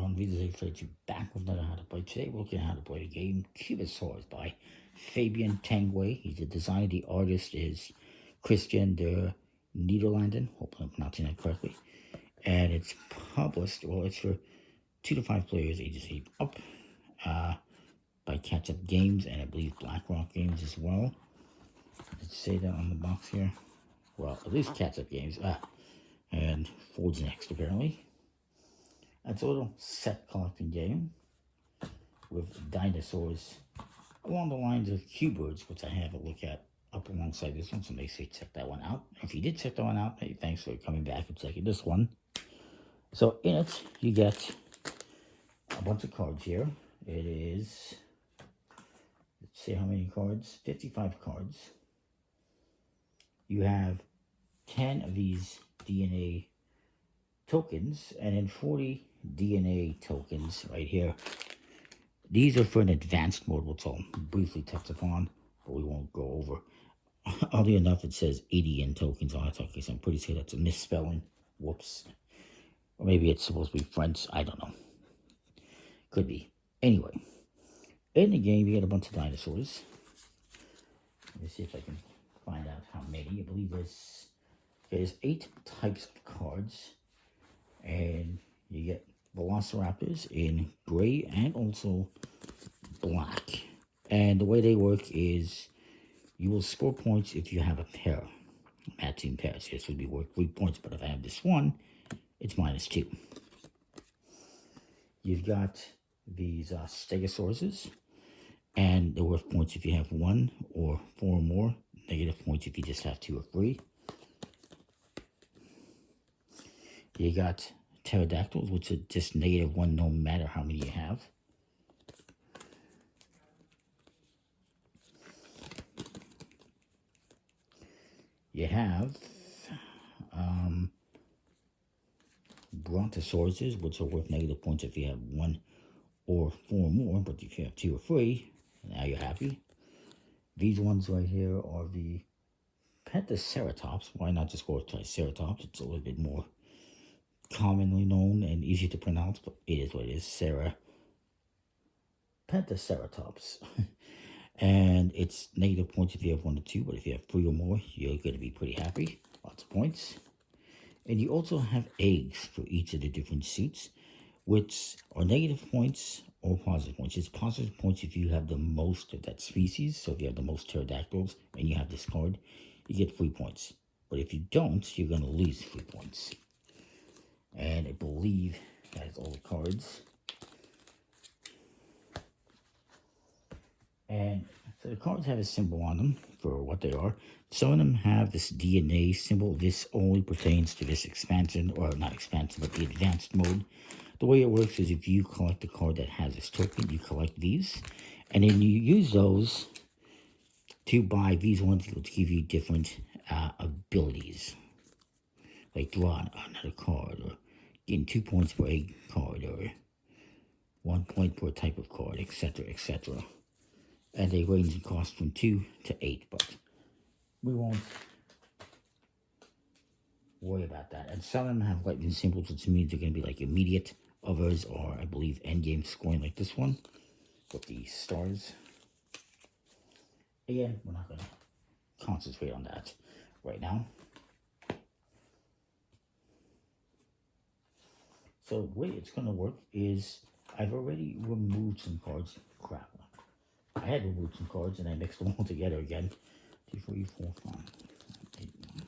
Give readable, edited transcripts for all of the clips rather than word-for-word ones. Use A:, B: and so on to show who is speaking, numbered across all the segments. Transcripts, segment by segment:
A: everyone, Reader's Afraid you back with another How to Play. Today we're looking at how to play the game Cubosaurs by Fabian Tanguay. He's the designer. The artist is Christian de Nederlanden. Hopefully I'm pronouncing that correctly. And it's published, well, it's for 2 to 5 players, ages 8 up, by Catch Up Games, and I believe Blackrock Games as well. Let's say that on the box here. Well, at least Catch Up Games. And Ford's next, apparently. It's a little set collecting game with dinosaurs along the lines of Q-Birds, which I have a look at up alongside this one, so make sure you check that one out. If you did check that one out, hey, thanks for coming back and checking this one. So in it, you get a bunch of cards here. It is, let's see how many cards, 55 cards. You have 10 of these DNA tokens, and then 40 DNA tokens right here. These are for an advanced mode, which I'll briefly touch upon, but we won't go over. Oddly enough, it says 80 in tokens on it. Okay, so I'm pretty sure that's a misspelling. Whoops. Or maybe it's supposed to be French. I don't know. Could be. Anyway, in the game, you get a bunch of dinosaurs. Let me see if I can find out how many. I believe there's 8 types of cards. And you get velociraptors in gray and also black. And the way they work is you will score points if you have a pair, matching pairs. This would be worth 3 points, but if I have this one, it's -2. You've got these stegosauruses, and they're worth points if you have 1 or 4 or more. Negative points if you just have 2 or 3. You got pterodactyls, which are just -1 no matter how many you have. You have brontosauruses, which are worth negative points if you have 1 or 4 or more, but if you have 2 or 3, now you're happy. These ones right here are the pentaceratops. Why not just go with triceratops? It's a little bit more commonly known and easy to pronounce, but it is what it is. Pentaceratops. And it's negative points if you have 1 or 2, but if you have 3 or more, you're going to be pretty happy. Lots of points. And you also have eggs for each of the different seats, which are negative points or positive points. It's positive points if you have the most of that species. So if you have the most pterodactyls and you have this card, you get 3 points. But if you don't, you're going to lose 3 points. And I believe that is all the cards. And so the cards have a symbol on them for what they are. Some of them have this DNA symbol. This only pertains to this expansion, or not expansion, but the advanced mode. The way it works is if you collect a card that has this token, you collect these. And then you use those to buy these ones which give you different abilities. Like draw another card, or getting 2 points per egg card, or 1 point per type of card, etc., etc. And they range in cost from 2 to 8, but we won't worry about that. And some of them have lightning symbols, which means they're going to be like immediate. Others are, I believe, endgame scoring, like this one with the stars. Again, we're not going to concentrate on that right now. So the way it's going to work is I've already removed some cards. Crap. I had removed some cards and I mixed them all together again. 2, 3, 4, 5, 8, 9.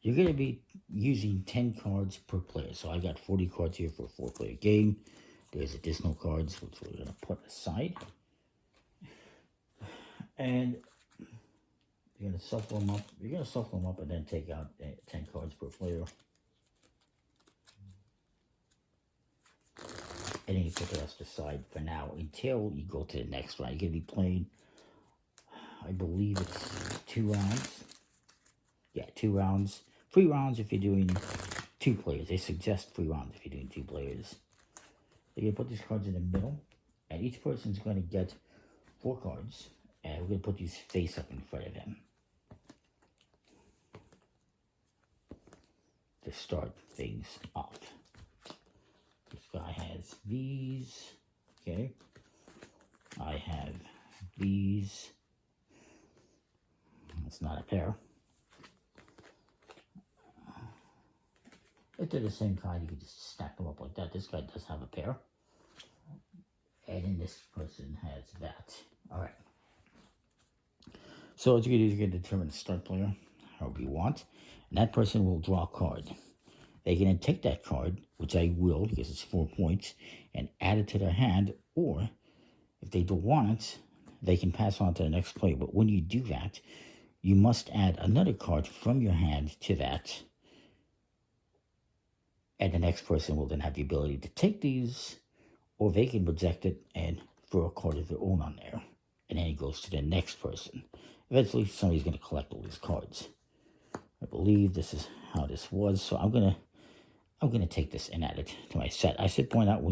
A: You're going to be using 10 cards per player. So I got 40 cards here for a 4-player game. There's additional cards, which we're going to put aside. And you're going to shuffle them up. You're going to shuffle them up and then take out 10 cards per player. And then you put the rest aside for now until you go to the next round. You're going to be playing, I believe it's 2 rounds. Yeah, 2 rounds. 3 rounds if you're doing 2 players. They suggest 3 rounds if you're doing 2 players. You're going to put these cards in the middle, and each person's going to get 4 cards. And we're going to put these face up in front of him to start things off. This guy has these. Okay. I have these. It's not a pair. If they're the same kind, you can just stack them up like that. This guy does have a pair. And then this person has that. Alright. So what you can do is you can determine the start player, however you want. And that person will draw a card. They can then take that card, which I will because it's 4 points, and add it to their hand. Or if they don't want it, they can pass on to the next player. But when you do that, you must add another card from your hand to that. And the next person will then have the ability to take these, or they can reject it and throw a card of their own on there. And then it goes to the next person. Eventually, somebody's going to collect all these cards. I believe this is how this was. So I'm gonna take this and add it to my set. I should point out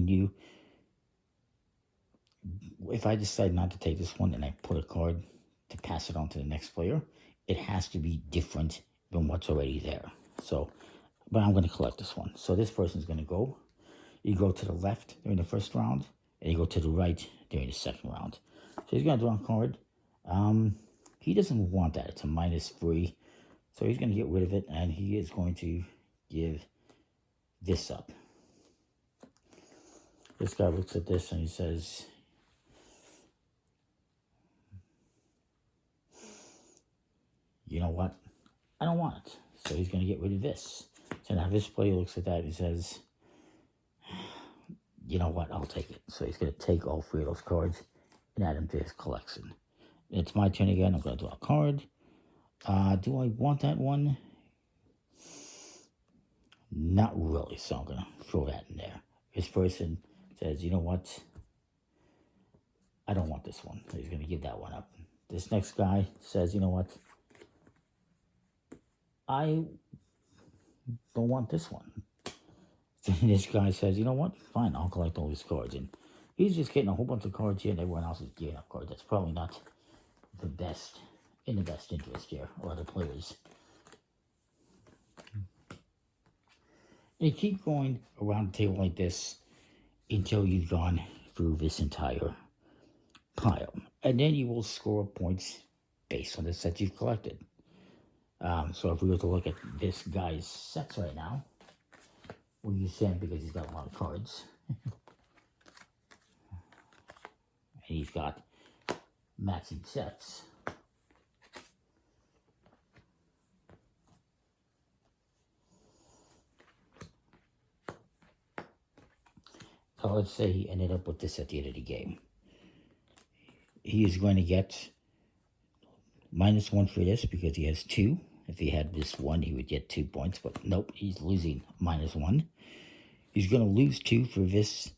A: if I decide not to take this one and I put a card to pass it on to the next player, it has to be different than what's already there. So, but I'm going to collect this one. So this person's going to go. You go to the left during the first round, and you go to the right during the second round. So he's going to draw a card. He doesn't want that. It's a -3. So he's going to get rid of it, and he is going to give this up. This guy looks at this and he says, you know what? I don't want it. So he's going to get rid of this. So now this player looks at that and he says, you know what? I'll take it. So he's going to take all 3 of those cards and add them to his collection. It's my turn again. I'm going to draw a card. Do I want that one? Not really. So I'm going to throw that in there. This person says, you know what? I don't want this one. So he's going to give that one up. This next guy says, you know what? I don't want this one. So this guy says, you know what? Fine, I'll collect all these cards. And he's just getting a whole bunch of cards here, and everyone else is giving up cards. That's probably not the best, in the best interest here, or other players. And you keep going around the table like this until you've gone through this entire pile. And then you will score points based on the sets you've collected. So if we were to look at this guy's sets right now, we'll use him because he's got a lot of cards. And he's got matching sets. So let's say he ended up with this at the end of the game. He is going to get -1 for this because he has 2. If he had this one, he would get 2 points, but nope, he's losing -1. He's going to lose 2 for this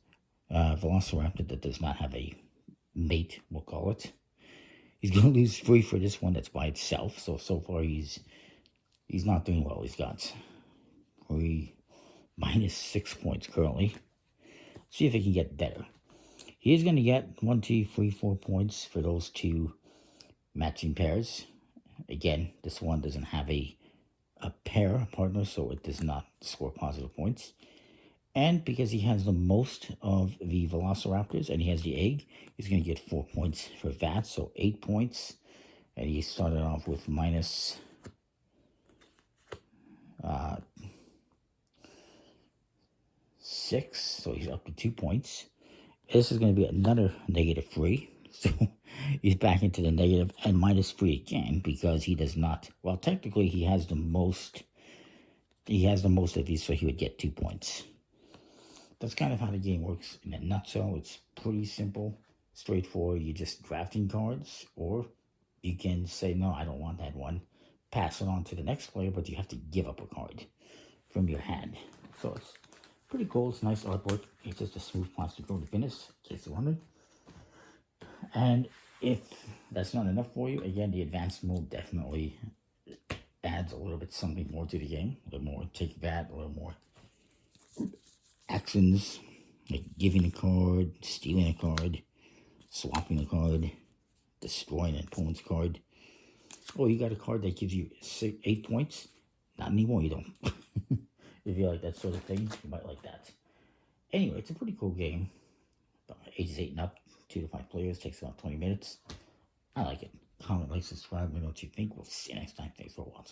A: Velociraptor that does not have a mate, we'll call it. He's going to lose 3 for this one that's by itself. So far he's not doing well. He's got -6 points currently. See if he can get better. He is going to get 1, 2, 3, 4 points for those 2 matching pairs. Again, this one doesn't have a partner, so it does not score positive points. And because he has the most of the Velociraptors and he has the egg, he's going to get 4 points for that, so 8 points. And he started off with -6, so he's up to 2 points. This is going to be another -3, so he's back into the negative, and -3 again because he does not. Well, technically he has the most. He has the most of these, so he would get 2 points. That's kind of how the game works in a nutshell. It's pretty simple, straightforward. You're just drafting cards, or you can say, no, I don't want that one. Pass it on to the next player, but you have to give up a card from your hand. So it's pretty cool. It's nice artwork. It's just a smooth plastic over the finish, in case you wondered. And if that's not enough for you, again, the advanced mode definitely adds a little bit something more to the game. A little more take that, a little more actions, like giving a card, stealing a card, swapping a card, destroying an opponent's card. Oh, you got a card that gives you 8 points? Not anymore, you don't. If you like that sort of thing, you might like that. Anyway, it's a pretty cool game. Ages 8 and up, 2 to 5 players, takes about 20 minutes. I like it. Comment, like, subscribe, let me know what you think. We'll see you next time. Thanks for watching.